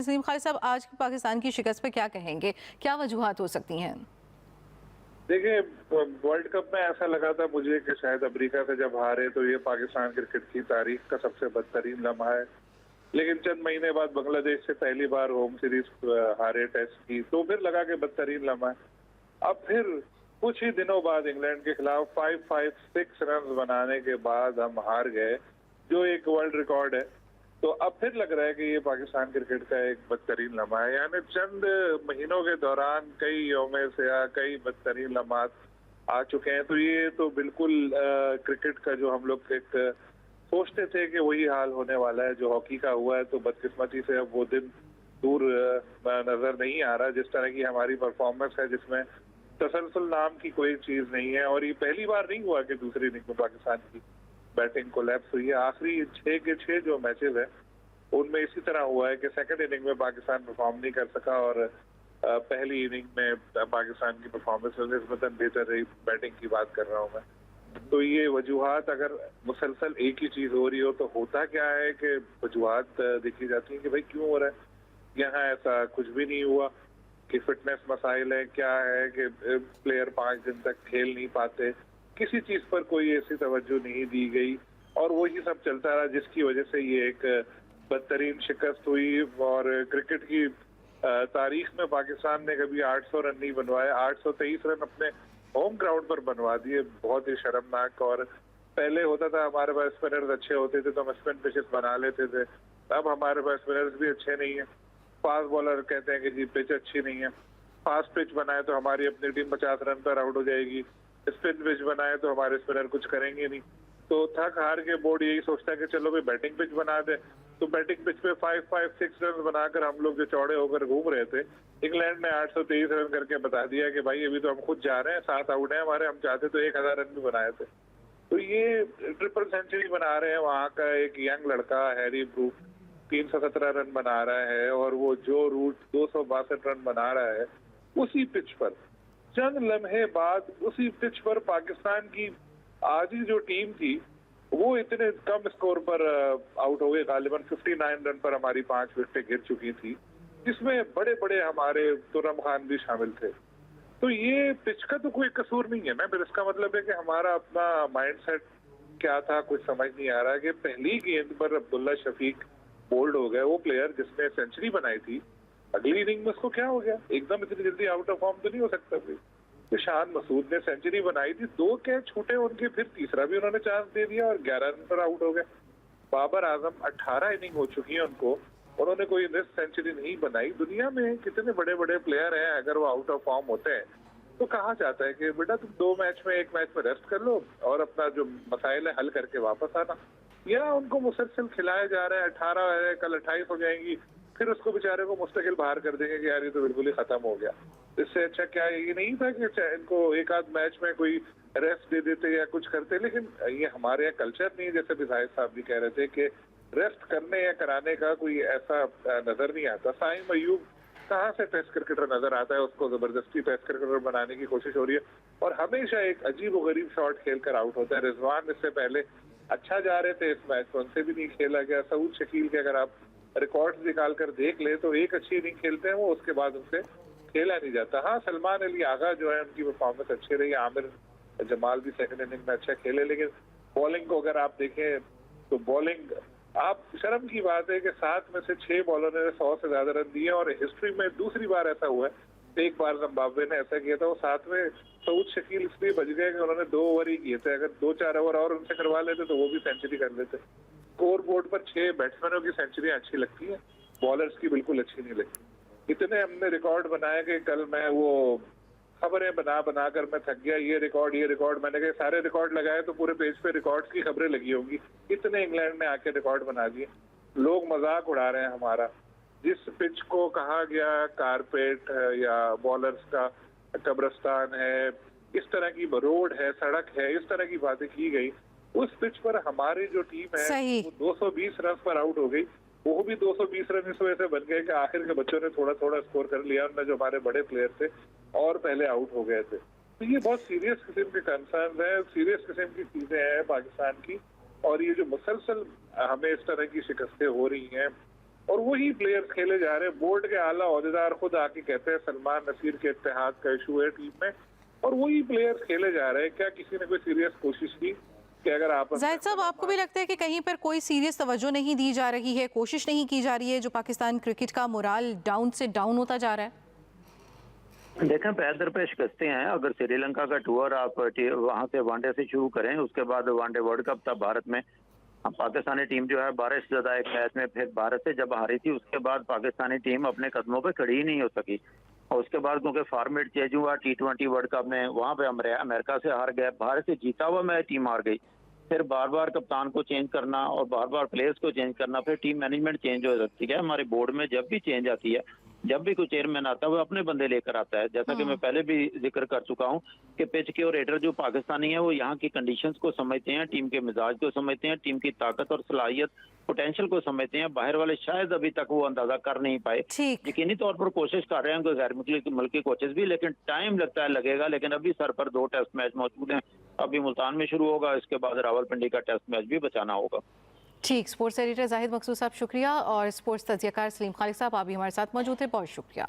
नसीम खालिद साहब, आज की पाकिस्तान की शिकस्त पे क्या कहेंगे, क्या वजूहात हो सकती हैं? देखिए, वर्ल्ड कप में ऐसा लगा था मुझे कि शायद अमेरिका से जब हारे तो ये पाकिस्तान क्रिकेट की तारीख का सबसे बदतरीन लम्हा है। लेकिन चंद महीने बाद बांग्लादेश से पहली बार होम सीरीज हारे टेस्ट की, तो फिर लगा कि बदतरीन लम्हा है। अब फिर कुछ ही दिनों बाद इंग्लैंड के खिलाफ 556 रन बनाने के बाद हम हार गए, जो एक वर्ल्ड रिकॉर्ड है। तो अब फिर लग रहा है कि ये पाकिस्तान क्रिकेट का एक बदतरीन लम्हा है। यानी चंद महीनों के दौरान कई यौमे से या कई बदतरीन लम्हात आ चुके हैं। तो ये तो बिल्कुल क्रिकेट का जो हम लोग एक सोचते थे कि वही हाल होने वाला है जो हॉकी का हुआ है, तो बदकिस्मती से अब वो दिन दूर नजर नहीं आ रहा। जिस तरह की हमारी परफॉर्मेंस है जिसमें तसलसल नाम की कोई चीज नहीं है, और ये पहली बार नहीं हुआ कि दूसरी इनिंग में पाकिस्तान की बैटिंग कोलैप्स हुई है। आखिरी 6 के 6 जो मैचेस हैं उनमें इसी तरह हुआ है कि सेकंड इनिंग में पाकिस्तान परफॉर्म नहीं कर सका, और पहली इनिंग में पाकिस्तान की परफॉर्मेंस निस्बतन बेहतर रही। बैटिंग की बात कर रहा हूँ मैं। तो ये वजूहात अगर मुसलसल एक ही चीज हो रही हो तो होता क्या है कि वजूहात देखी जाती है कि भाई क्यों हो रहा है। यहाँ ऐसा कुछ भी नहीं हुआ कि फिटनेस मसाइल है, क्या है कि प्लेयर 5 दिन तक खेल नहीं पाते, किसी चीज पर कोई ऐसी तवज्जो नहीं दी गई, और वही सब चलता रहा जिसकी वजह से ये एक बदतरीन शिकस्त हुई। और क्रिकेट की तारीख में पाकिस्तान ने कभी 800 रन नहीं बनवाए, 823 रन अपने होम ग्राउंड पर बनवा दिए। बहुत ही शर्मनाक। और पहले होता था हमारे पास स्पिनर्स अच्छे होते थे तो हम स्पिन पिचेस बना लेते थे। अब हमारे पास स्पिनर्स भी अच्छे नहीं है। फास्ट बॉलर कहते हैं कि जी पिच अच्छी नहीं है, फास्ट पिच बनाए तो हमारी अपनी टीम 50 रन पर आउट हो जाएगी, स्पिन पिच बनाए तो हमारे स्पिनर कुछ करेंगे नहीं। तो थक हार के बोर्ड यही सोचता है कि चलो भाई बैटिंग पिच बना दे। तो बैटिंग पिच पे 556 रन बनाकर हम लोग जो चौड़े होकर घूम रहे थे, इंग्लैंड ने 823 रन करके बता दिया कि भाई अभी तो हम खुद जा रहे हैं, 7 आउट है हमारे, हम चाहते तो 1000 रन भी बनाए थे। तो ये ट्रिपल सेंचुरी बना रहे हैं वहां का एक यंग लड़का हैरी ब्रूक, 317 रन बना रहा है, और वो जो रूट 262 रन बना रहा है उसी पिच पर। चंद लम्हे बाद उसी पिच पर पाकिस्तान की आधी जो टीम थी वो इतने कम स्कोर पर आउट हो गए। गालिबन 59 रन पर हमारी 5 विकेटें गिर चुकी थी, जिसमें बड़े बड़े हमारे तुर्रम खान भी शामिल थे। तो ये पिच का तो कोई कसूर नहीं है ना। फिर इसका मतलब है कि हमारा अपना माइंडसेट क्या था कुछ समझ नहीं आ रहा है कि पहली गेंद पर अब्दुल्ला शफीक बोल्ड हो गए, वो प्लेयर जिसने सेंचुरी बनाई थी, अगली इनिंग में उसको क्या हो गया, एकदम इतनी जल्दी आउट ऑफ फॉर्म तो नहीं हो सकता कोई। तो शान मसूद ने सेंचुरी बनाई थी, 2 कैच छूटे उनके, फिर तीसरा भी उन्होंने चांस दे दिया और 11 रन पर आउट हो गए। बाबर आजम 18 इनिंग हो चुकी है उनको, उन्होंने कोई सेंचुरी नहीं बनाई। दुनिया में कितने बड़े बड़े प्लेयर हैं, अगर वो आउट ऑफ फॉर्म होते हैं तो कहा जाता है कि बेटा तुम 2 मैच में 1 मैच में रेस्ट कर लो और अपना जो मसाइल है हल करके वापस आना। या उनको मुसलसल खिलाया जा रहा है, 18 है कल 28 हो जाएंगी, फिर उसको बेचारे को मुस्तकिल बाहर कर देंगे कि यार ये तो बिल्कुल ही खत्म हो गया। इससे अच्छा क्या ये नहीं था कि इनको एक आध मैच में कोई रेस्ट दे देते या कुछ करते। लेकिन ये हमारे यहाँ कल्चर नहीं है, जैसे भी जाहिद साहब भी कह रहे थे कि रेस्ट करने या कराने का कोई ऐसा नजर नहीं आता। साइम अयूब कहाँ से टेस्ट क्रिकेटर नजर आता है, उसको जबरदस्ती टेस्ट क्रिकेटर बनाने की कोशिश हो रही है, और हमेशा एक अजीब व गरीब शॉट खेलकर आउट होता है। रिजवान इससे पहले अच्छा जा रहे थे इस मैच में, उनसे भी नहीं खेला गया। सऊद शकील के अगर आप रिकॉर्ड निकाल कर देख ले तो एक अच्छी इनिंग खेलते हैं वो, उसके बाद उनसे खेला नहीं जाता। हाँ, सलमान अली आगा जो है उनकी परफॉर्मेंस अच्छी रही, आमिर जमाल भी सेकंड इनिंग में अच्छा खेले। लेकिन बॉलिंग को अगर आप देखें तो बॉलिंग, आप शर्म की बात है कि 7 में से 6 बॉलर ने 100 से ज्यादा रन दिए, और हिस्ट्री में दूसरी बार ऐसा हुआ है। एक बार जिम्बाब्वे ने ऐसा किया था, वो 7वें सऊद शकील इसलिए बच गए कि उन्होंने 2 ओवर ही किए थे, अगर 2-4 ओवर और उनसे करवा लेते तो वो भी सेंचुरी कर लेते। स्कोर बोर्ड पर 6 बैट्समैनों की सेंचुरी अच्छी लगती है, बॉलर्स की बिल्कुल अच्छी नहीं लगती। इतने हमने रिकॉर्ड बनाए कि कल मैं वो खबरें बना बनाकर मैं थक गया। ये रिकॉर्ड मैंने कहा सारे रिकॉर्ड लगाए तो पूरे पेज पे रिकॉर्ड्स की खबरें लगी होंगी। इतने इंग्लैंड ने आके रिकॉर्ड बना दिए। लोग मजाक उड़ा रहे हैं हमारा। जिस पिच को कहा गया कारपेट या बॉलर्स का कब्रिस्तान है, इस तरह की रोड है, सड़क है, इस तरह की बातें की गई, उस पिच पर हमारी जो टीम है वो 220 रन पर आउट हो गई। वो भी 220 रन इस वजह से बन गए कि आखिर के बच्चों ने थोड़ा थोड़ा स्कोर कर लिया, उनमें जो हमारे बड़े प्लेयर थे और पहले आउट हो गए थे। तो ये बहुत सीरियस किस्म के कंसर्न है, सीरियस किस्म की चीजें हैं पाकिस्तान की। और ये जो मुसलसल हमें इस तरह की शिकस्तें हो रही हैं, और वही प्लेयर्स खेले जा रहे हैं। बोर्ड के आला ओहदेदार खुद आके कहते हैं सलमान नसीर के इत्तेहाद का इशू है टीम में, और वही प्लेयर्स खेले जा रहे हैं। क्या किसी ने कोई सीरियस कोशिश की कि अगर आप जाहिद साहब, आपको भी लगता है कि कहीं पर कोई सीरियस तवज्जो नहीं दी जा रही है, कोशिश नहीं की जा रही है, जो पाकिस्तान क्रिकेट का मोराल डाउन से डाउन होता जा रहा है? देखें, पैर दर पे शिकस्तें हैं। अगर श्रीलंका का टूर आप वहां से वनडे से शुरू करें, उसके बाद वनडे वर्ल्ड कप था भारत में, पाकिस्तानी टीम जो है 12 से ज्यादा एक मैच में फिर भारत से जब हारी थी, उसके बाद पाकिस्तानी टीम अपने कदमों पे खड़ी ही नहीं हो सकी। और उसके बाद क्योंकि फॉर्मेट चेंज हुआ T20 वर्ल्ड कप में, वहां पे अमेरिका से हार गए, भारत से जीता हुआ मैच टीम हार गई। फिर बार बार कप्तान को चेंज करना और बार बार प्लेयर्स को चेंज करना, फिर टीम मैनेजमेंट चेंज हो सकती है। हमारे बोर्ड में जब भी चेंज आती है, जब भी कोई चेयरमैन आता है, वो अपने बंदे लेकर आता है। जैसा कि मैं पहले भी जिक्र कर चुका हूं कि पिच के ऑपरेटर जो पाकिस्तानी है, वो यहाँ की कंडीशंस को समझते हैं, टीम के मिजाज को समझते हैं, टीम की ताकत और सलाहियत पोटेंशियल को समझते हैं। बाहर वाले शायद अभी तक वो अंदाजा कर नहीं पाए। ठीक। यकीनी तौर पर कोशिश कर रहे हैं कोई गैर मुल्की कोचेस भी, लेकिन टाइम लगता है, लगेगा। लेकिन अभी सर पर 2 टेस्ट मैच मौजूद हैं। अभी मुल्तान में शुरू होगा, इसके बाद रावलपिंडी का टेस्ट मैच भी बचाना होगा। ठीक, स्पोर्ट्स एडिटर जाहिद मकसूद साहब शुक्रिया, और स्पोर्ट्स तज्जियाकार सलीम खालिक साहब आप भी हमारे साथ मौजूद थे, बहुत शुक्रिया।